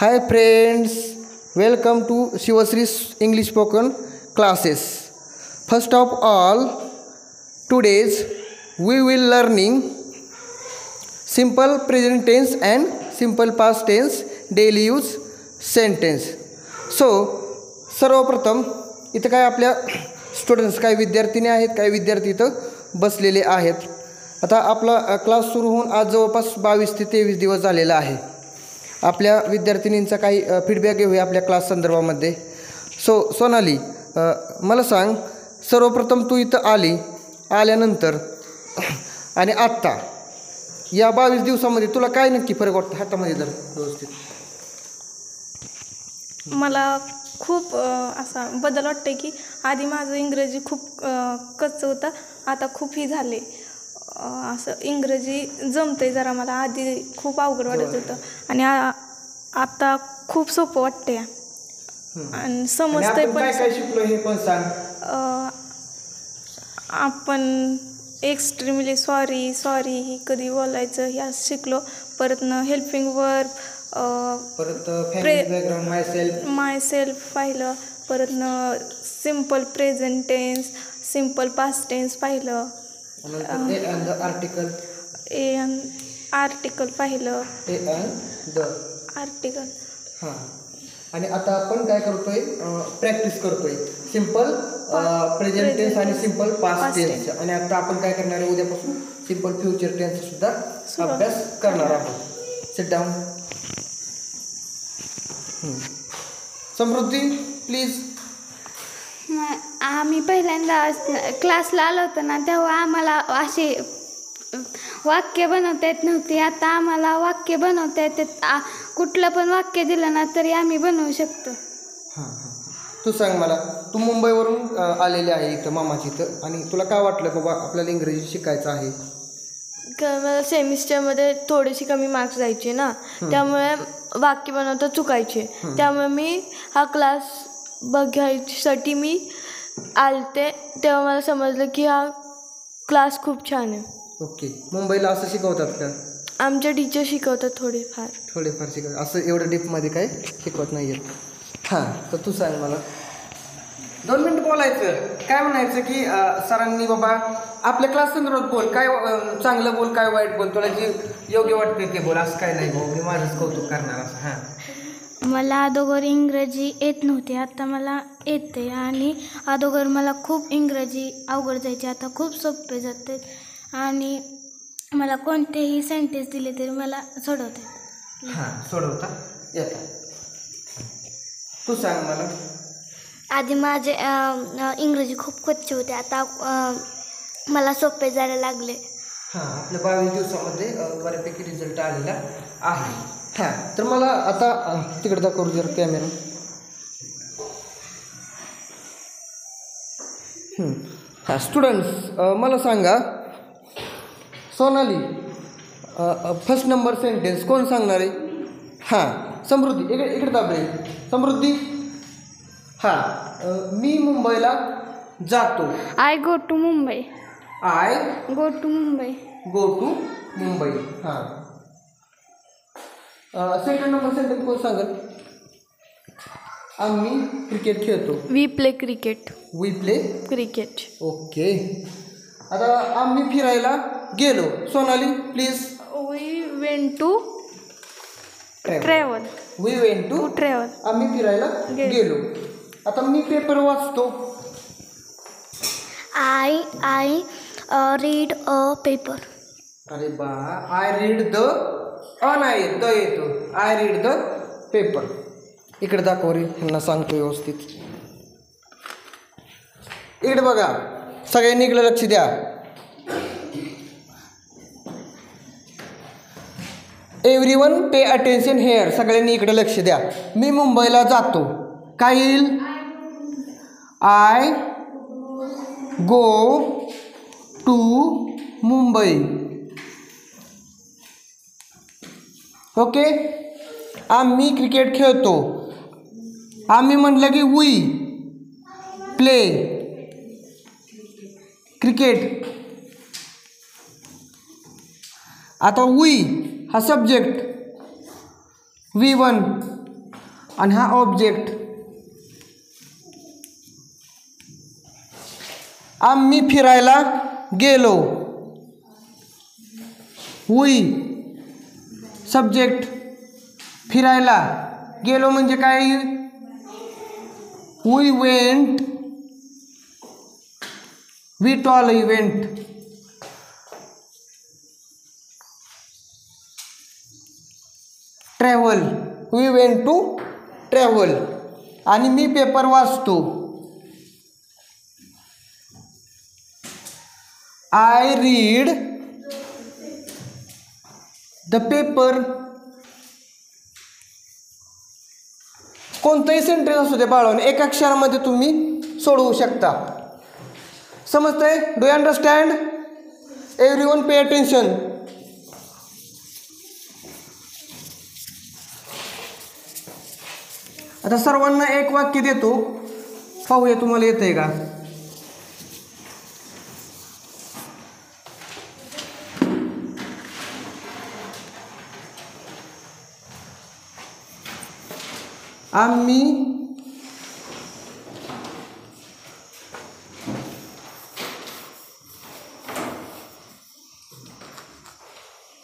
Hi friends, welcome to Shivasri's English spoken classes. First of all, today's we will learning simple present tense and simple past tense daily use sentence. So सर्वप्रथम इथं काय आपल्या students काय विद्यार्थिनी आहेत, काय विद्यार्थी इथं बसलेले आहेत. आता आपला क्लास सुरू होऊन आज जवळपास 22 ते 23 दिवस झालेला आहे. आपल्या विद्यार्थिनींचा काही फीडबॅक घेऊया आपल्या क्लास संदर्भामध्ये. सोनाली, मला सांग, सर्वप्रथम तू इथं आल्यानंतर आणि आत्ता या 22 दिवसामध्ये तुला काय नक्की फरक वाटतं हातामध्ये जर व्यवस्थित? मला खूप असा बदल वाटते की आधी माझं इंग्रजी खूप कच्चं होतं, आता खूप ही झाले. असं इंग्रजी जमतंय जरा. मला आधी खूप अवघड वाटत होतं आणि आता खूप सोपं वाटतंय आणि समजतंय. पण काय शिकलो हे पण सांग. आपण एक्स्ट्रीमली सॉरी ही कधी बोलायचं ह्या शिकलो. परत हेल्पिंग वर्ब, परत बॅकग्राऊंड माय सेल्फ पाहिलं. परत simple present tense, simple past tense पाहिलं. आर्टिकल पाहिलं. आर्टिकल. हां, आणि आता आपण काय करतोय, प्रॅक्टिस करतोय सिम्पल प्रेझेंट टेन्स आणि सिम्पल पास्ट टेन्स. आणि आता आपण काय करणार आहे, उद्यापासून सिम्पल फ्युचर टेन्स सुद्धा अभ्यास करणार आहोत. Sit down. समृद्धी प्लीज. आम्ही पहिल्यांदा क्लासला आलो होतो ना, तेव्हा आम्हाला अशी वाक्य बनवता येत नव्हती. आता आम्हाला वाक्य बनवता येते. कुठलं पण वाक्य दिलं ना तरी आम्ही बनवू शकतो. हां, तू सांग मला, तू मुंबईवरून आलेली आहे इथं मामाची इथं, आणि तुला काय वाटलं बाबा आपल्याला इंग्रजी शिकायचं आहे? मला सेमिस्टरमध्ये थोडेसे कमी मार्क्स जायचे ना, त्यामुळे वाक्य बनवता चुकायचे. त्यामुळे मी हा क्लास बघायसाठी मी आलते. तेव्हा मला समजलं की हा क्लास खूप छान आहे. ओके. मुंबईला असं शिकवतात का? आमच्या टीचर शिकवतात थोडेफार शिकवतात. असं एवढं डीपमध्ये काय शिकवत नाही आहेत. हां, तर तू सांग मला. 2 मिनिट बोलायचं. काय म्हणायचं की सरांनी बाबा आपल्या क्लास संदर्भात बोल, काय चांगलं बोल, काय वाईट बोल, तुला जे योग्य वाटतं ते बोल. असं काय नाही भाऊ, मी माझंच कौतुक करणार असं. हां, मला अगोदर इंग्रजी येत नव्हती, आता मला येते. आणि अगोदर मला खूप इंग्रजी अवघड जायचे, आता खूप सोपे जाते. आणि मला कोणतेही सेंटेन्स दिले तरी मला सोडवते. हां, सोडवता येतं. तू सांग मला. आधी माझे इंग्रजी खूप कच्चे होते, आता मला सोपे जायला लागले. हां, आपल्या 22 दिवसामध्ये बऱ्यापैकी रिझल्ट आलेला आहे. हां, तर मला आता तिकडे दाखवू जर कॅमेरा. हां, स्टुडंट्स मला सांगा, सोनाली फर्स्ट नंबर सेंटेन्स कोण सांगणार आहे? हां, समृद्धी इकडे दाबले. समृद्धी. हां, मी मुंबईला जातो. I go to Mumbai. I go to Mumbai. Go to Mumbai. हां, सेकंड नंबर सेंटेन्स कोण सांगेल? आम्ही क्रिकेट खेळतो. We play cricket. We play cricket. Okay. आता आम्ही फिरायला गेलो. Sonali please. We went to travel. We went to travel. आम्ही फिरायला गेलो. आता मी पेपर वाचतो. I read a paper. अरे बा, आय रीड द नाही द येतो. I read the paper. इकडे दाखव रे, ह्यांना सांगतो व्यवस्थित. इकडे बघा, सगळ्यांनी इकडे लक्ष द्या. Everyone pay attention here. सगळ्यांनी इकडे लक्ष द्या. मी मुंबईला जातो. काय येईल? I go to Mumbai. Okay. आम्ही क्रिकेट खेळतो. आम्ही म्हटलं की वी प्ले क्रिकेट. आता वी हा सब्जेक्ट, V1 आणि हा ऑब्जेक्ट. आम्ही फिरायला गेलो. वी सब्जेक्ट, फिरायला गेलो म्हणजे काय? We went. We tall event. Travel, we went to travel. आणि मी पेपर वाचतो. I read the paper. कोणतंही सेंटेन्स असू दे बाळांनो, एका अक्षरामध्ये तुम्ही सोडवू शकता. समजतंय? Do you understand? Everyone pay attention. आता सर्वांना एक वाक्य देतो, पाहूया तुम्हाला येतंय का. आम्ही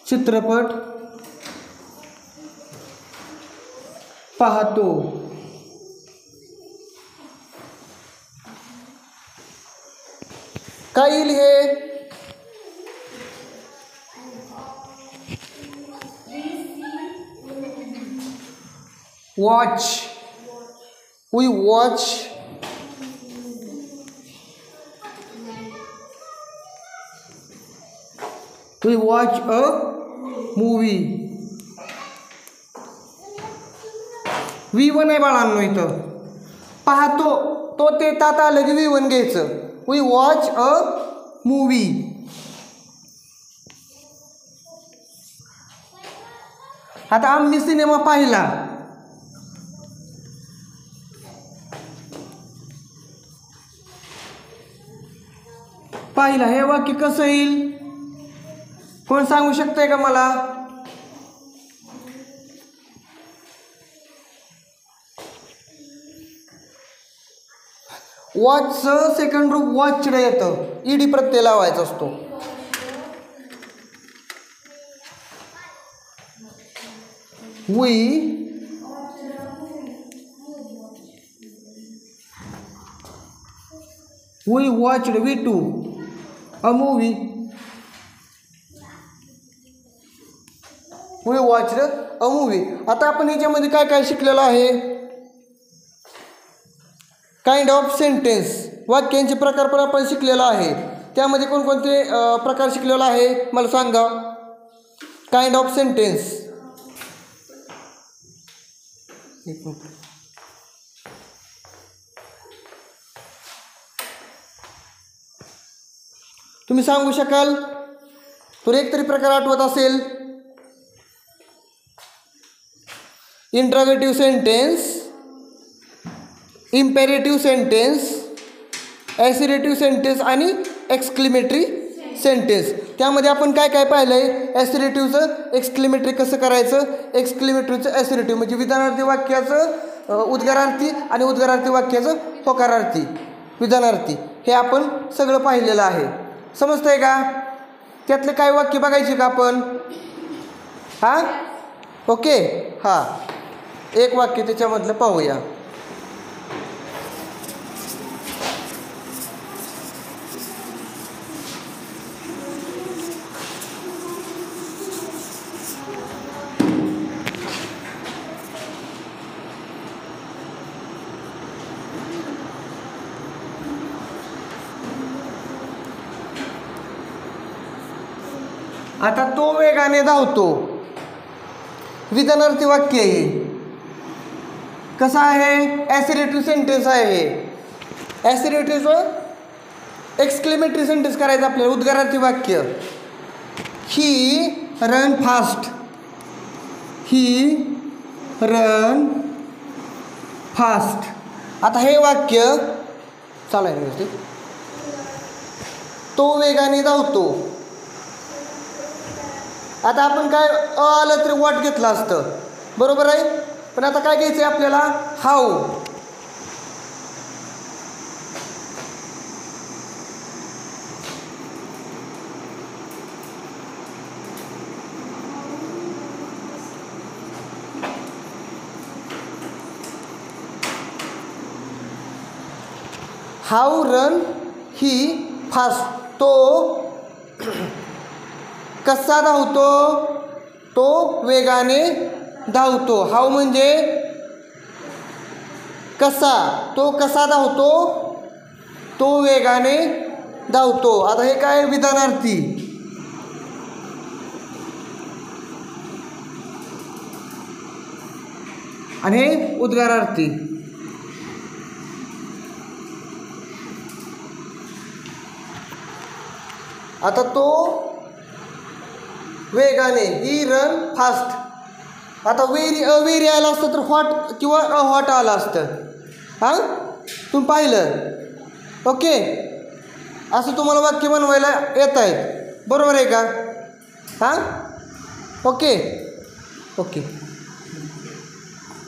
चित्रपट पाहतो. काय येईल हे? Watch. We watch. We watch a movie. V one आहे बाळांनो इथं. पाहतो, तो ते तात आलं की वी वन घ्यायचं. We watch a movie. आता आम्ही सिनेमा पाहिला. पाहिला हे वाक्य कसं येईल? कोण सांगू शकतंय का मला? वॉचचं सेकंड रूप वॉचड येतं. ईडी प्रत्यय लावायचा असतो. We watched we too a movie. We watched a movie. आता आपण ह्याच्यामध्ये काय काय शिकलेलो आहे? काइंड ऑफ सेंटेन्स, वाक्यांचे प्रकार पण आपण शिकलेलो आहे. त्यामध्ये कोणकोणते प्रकार शिकलेलो आहे मला सांगा. Kind of sentence. तुम्ही सांगू शकाल? तुला एक तरी प्रकार आठवत असेल. Interrogative sentence, imperative sentence, assertive sentence आणि एक्सक्लेमेटरी सेंटेन्स. त्यामध्ये आपण काय काय पाहिलं आहे? ॲसिरेटिव्हचं एक्सक्लेमेटरी कसं करायचं, एक्सक्लेमेटरीचं ॲसिरेटिव्ह म्हणजे विधानार्थी वाक्याचं उद्गारार्थी आणि उद्गारार्थी वाक्याचं होकारार्थी विधानार्थी, हे आपण सगळं पाहिलेलं आहे. समजतंय का? त्यातले काय वाक्य बघायचे का आपण? हां, ओके. हां, एक वाक्य त्याच्यामधलं पाहूया. आता तो वेगाने धावतो. विधानार्थी वाक्य आहे. कसं आहे? ॲसिरेटिव्ह सेंटेन्स आहे हे. ॲसिरेटिव्हचं एक्सक्लेमेटरी सेंटेन्स करायचं आपल्याला. उद्गारार्थी वाक्य. ही रन फास्ट. ही रन फास्ट. आता हे वाक्य चालू आहे व्यवस्थित. तो वेगाने धावतो. आता आपण काय आलं तरी वॉट घेतलं असतं, बरोबर आहे. पण आता काय घ्यायचं आहे आपल्याला? How. How run he fast. तो कसा धावतो? तो वेगाने धावतो. हाऊ म्हणजे कसा. तो कसा धावतो? तो वेगाने धावतो. आता हे काय विधानार्थी. आणि हे उद्गारार्थी. आता तो वेगाने, ही रन फास्ट. आता वेरी आलं असतं तर हॉट किंवा हॉट आलं असतं. हां, तुम्ही पाहिलं. ओके, असं तुम्हाला वाक्य बनवायला येत आहेत, बरोबर आहे का? हां, ओके ओके.